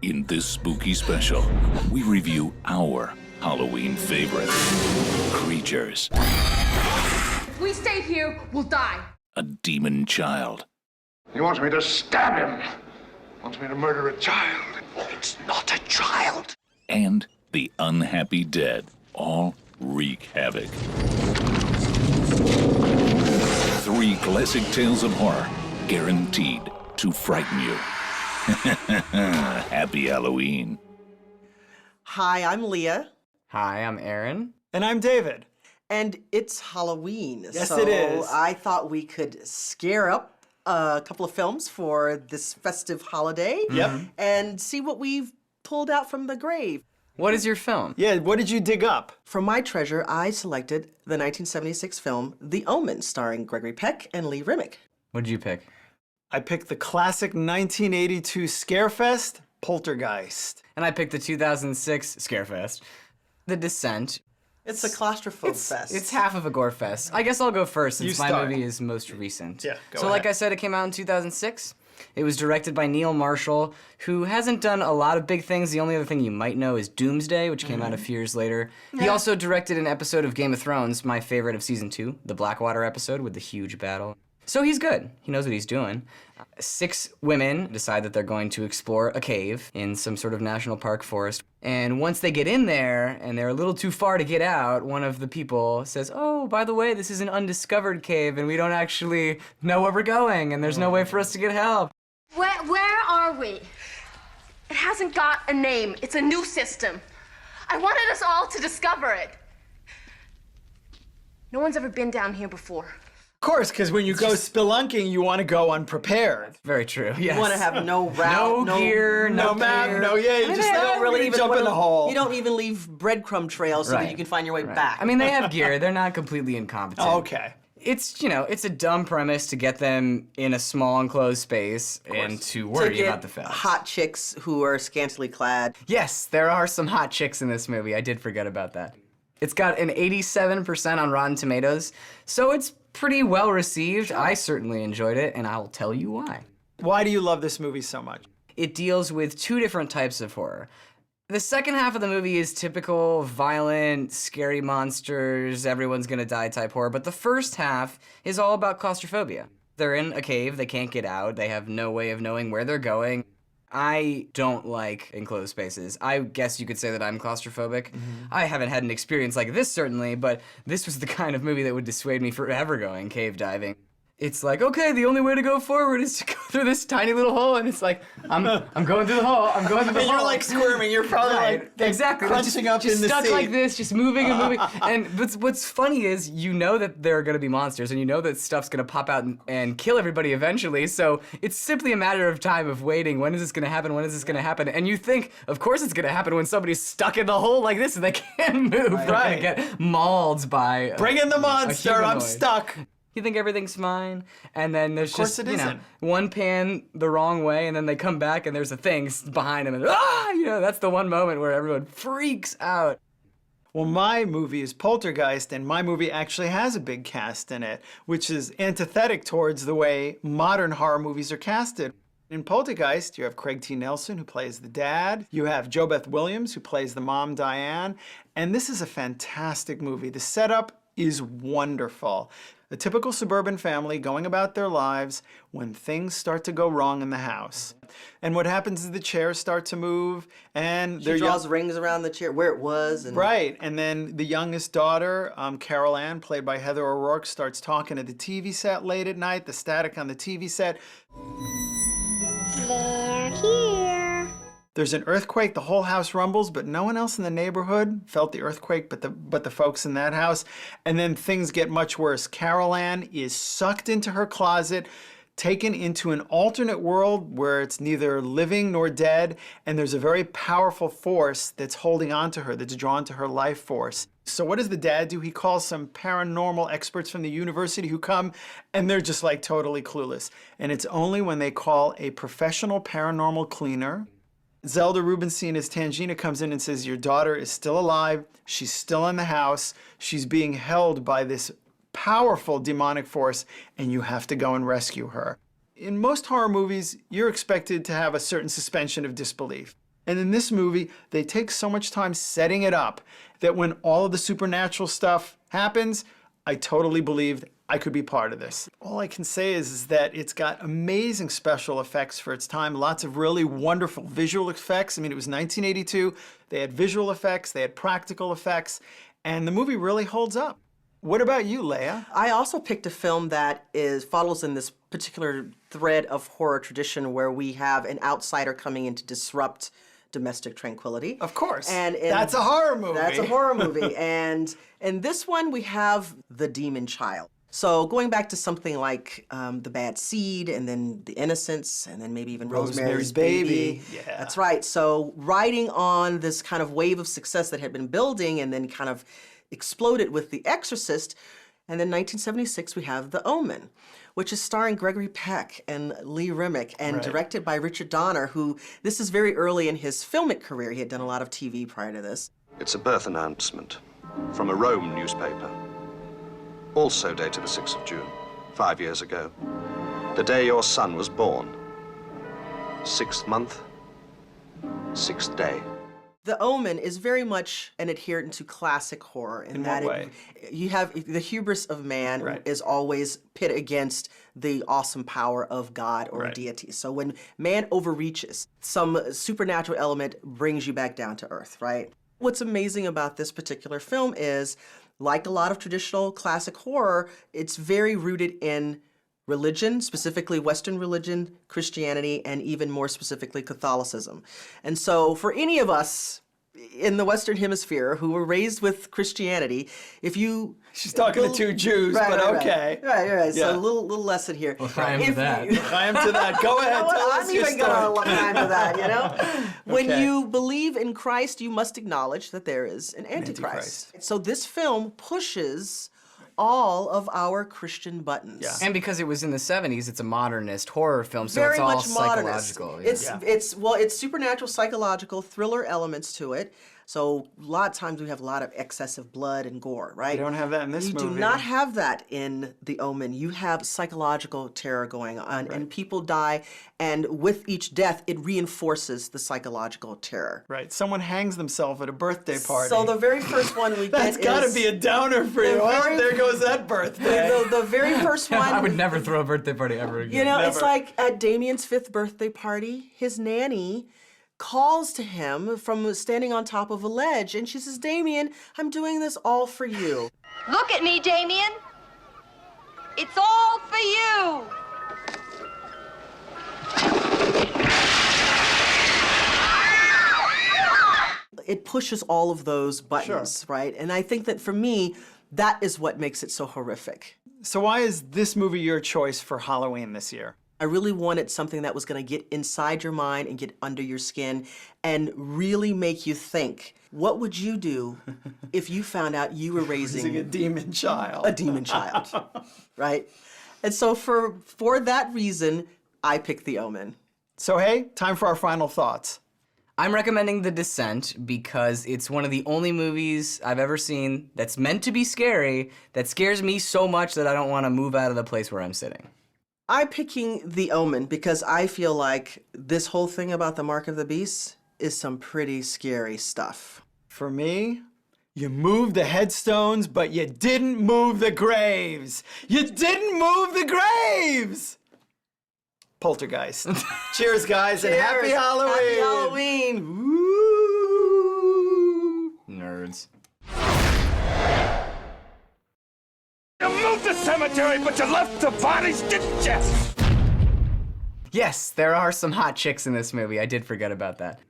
In this spooky special, we review our Halloween favorite creatures. If we stay here, we'll die. A demon child. He wants me to stab him. Wants me to murder a child. It's not a child. And the unhappy dead all wreak havoc. 3 classic tales of horror guaranteed to frighten you. Happy Halloween. Hi, I'm Leah. Hi, I'm Aaron. And I'm David. And it's Halloween. Yes, so it is. I thought we could scare up a couple of films for this festive holiday. Yep. And see what we've pulled out from the grave. What is your film? Yeah, what did you dig up? For my treasure, I selected the 1976 film The Omen, starring Gregory Peck and Remick. What did you pick? I picked the classic 1982 Scarefest, Poltergeist. And I picked the 2006 Scarefest, The Descent. It's a claustrophobe fest. It's half of a gore fest. I guess I'll go first since my movie is most recent. Yeah, go So ahead. like I said, it came out in 2006. It was directed by Neil Marshall, who hasn't done a lot of big things. The only other thing you might know is Doomsday, which came out a few years later. He also directed an episode of Game of Thrones, my favorite of season 2, the Blackwater episode with the huge battle. So he's good. He knows what he's doing. 6 women decide that they're going to explore a cave in some sort of national park forest. And once they get in there, and they're a little too far to get out, one of the people says, oh, by the way, this is an undiscovered cave, and we don't actually know where we're going, and there's no way for us to get help. Where are we? It hasn't got a name. It's a new system. I wanted us all to discover it. No one's ever been down here before. Of course, because when you go spelunking, you want to go unprepared. Very true, yes. You want to have no route, no gear, No map, gear. you just You don't really even jump in the hole. You don't even leave breadcrumb trails so that Right. you can find your way back. I mean, they have gear. They're not completely incompetent. Okay. It's, it's a dumb premise to get them in a small enclosed space and to to worry get about the facts. hot chicks who are scantily clad. Yes, there are some hot chicks in this movie. I did forget about that. It's got an 87% on Rotten Tomatoes, so it's pretty well received. I certainly enjoyed it, and I'll tell you why. Why do you love this movie so much? It deals with 2 different types of horror. The second half of the movie is typical violent, scary monsters, everyone's gonna die type horror, but the first half is all about claustrophobia. They're in a cave, they can't get out, they have no way of knowing where they're going. I don't like enclosed spaces. I guess you could say that I'm claustrophobic. I haven't had an experience like this, certainly, but this was the kind of movie that would dissuade me from ever going cave diving. It's like, okay, the only way to go forward is to go through this tiny little hole, and it's like, I'm going through the hole, I'm going through the hole. You're like squirming, you're probably Right, exactly. crunching up just in the stuck seat. like this, just moving and moving. And what's funny is you know that there are going to be monsters, and you know that stuff's going to pop out and kill everybody eventually. So it's simply a matter of time of waiting. When is this going to happen? When is this going to happen? And you think, of course, it's going to happen when somebody's stuck in the hole like this and they can't move. They're going Right. to get mauled by. Bring in the monster, I'm humanoid. stuck. You think everything's fine, and then there's course just, it isn't. one pan the wrong way, and then they come back, and there's a thing behind them, and that's the one moment where everyone freaks out. Well, my movie is Poltergeist, and my movie actually has a big cast in it, which is antithetic towards the way modern horror movies are casted. In Poltergeist, you have Craig T. Nelson, who plays the dad. You have JoBeth Williams, who plays the mom, Diane. And this is a fantastic movie. The setup is wonderful. A typical suburban family going about their lives when things start to go wrong in the house. And what happens is the chairs start to move, and She draws rings around the chair where it was. And Right, and then the youngest daughter, Carol Ann, played by Heather O'Rourke, starts talking to the TV set late at night, the static on the TV set. They're here. There's an earthquake, the whole house rumbles, but no one else in the neighborhood felt the earthquake but the folks in that house. And then things get much worse. Carol Ann is sucked into her closet, taken into an alternate world where it's neither living nor dead, and there's a very powerful force that's holding on to her, that's drawn to her life force. So what does the dad do? He calls some paranormal experts from the university who come, and they're just like totally clueless. And it's only when they call a professional paranormal cleaner, Zelda Rubinstein as Tangina comes in and says, your daughter is still alive, she's still in the house, she's being held by this powerful demonic force, and you have to go and rescue her. In most horror movies, you're expected to have a certain suspension of disbelief. And in this movie, they take so much time setting it up that when all of the supernatural stuff happens, I totally believed I could be part of this. All I can say is that it's got amazing special effects for its time, lots of really wonderful visual effects. I mean, it was 1982. They had visual effects, they had practical effects, and the movie really holds up. What about you, Leah? I also picked a film that follows in this particular thread of horror tradition where we have an outsider coming in to disrupt domestic tranquility. Of course. And that's a horror movie. That's a horror movie. And in this one, we have the demon child. So going back to something like The Bad Seed, and then The Innocents, and then maybe even Rosemary's Baby. Yeah. That's right. So riding on this kind of wave of success that had been building and then kind of exploded with The Exorcist. And then 1976, we have The Omen, which is starring Gregory Peck and Remick and directed by Richard Donner, who this is very early in his filmic career. He had done a lot of TV prior to this. It's a birth announcement from a Rome newspaper, also dated the 6th of June, 5 years ago. The day your son was born. 6th month, 6th day. The Omen is very much an adherent to classic horror in that what way? You have the hubris of man Right. is always pit against the awesome power of God or Right. deity. So when man overreaches, some supernatural element brings you back down to earth, right? What's amazing about this particular film is, like a lot of traditional classic horror, it's very rooted in religion, specifically Western religion, Christianity, and even more specifically Catholicism. And so for any of us in the Western Hemisphere who were raised with Christianity, if you... She's talking to two Jews, but okay. Right. Yeah. So a little lesson here. Well, I am to that. I am to that. Go ahead, tell us I'm your even gonna story. time to that, you know? When Okay. you believe in Christ, you must acknowledge that there is an Antichrist. So this film pushes all of our Christian buttons. Yeah. And because it was in the 70s, it's a modernist horror film, so Very it's all much modernist. psychological. Yeah. It's supernatural, psychological, thriller elements to it. So a lot of times we have a lot of excessive blood and gore, right? You don't have that in this movie. You do not have that in The Omen. You have psychological terror going on, and people die, and with each death, it reinforces the psychological terror. Right. Someone hangs themselves at a birthday party. So the very first one we get That's got to be a downer for you. Well, there goes that birthday. the very first one. I would never throw a birthday party ever again. You know, it's Never. like at Damien's 5th birthday party, his nanny calls to him from standing on top of a ledge, and she says, "Damien, I'm doing this all for you." Look at me, Damien. It's all for you. It pushes all of those buttons, right? And I think that for me, that is what makes it so horrific. So why is this movie your choice for Halloween this year? I really wanted something that was going to get inside your mind and get under your skin and really make you think, what would you do if you found out you were raising a demon child. a demon child, right? And so for that reason, I picked The Omen. So hey, time for our final thoughts. I'm recommending The Descent because it's one of the only movies I've ever seen that's meant to be scary, that scares me so much that I don't want to move out of the place where I'm sitting. I'm picking The Omen because I feel like this whole thing about the Mark of the Beast is some pretty scary stuff. For me, you moved the headstones, but you didn't move the graves. You didn't move the graves! Poltergeist. Cheers, guys, and happy Halloween! Happy Halloween! Woo! Nerds. You moved the cemetery, but you left the bodies, didn't you? Yes, there are some hot chicks in this movie. I did forget about that.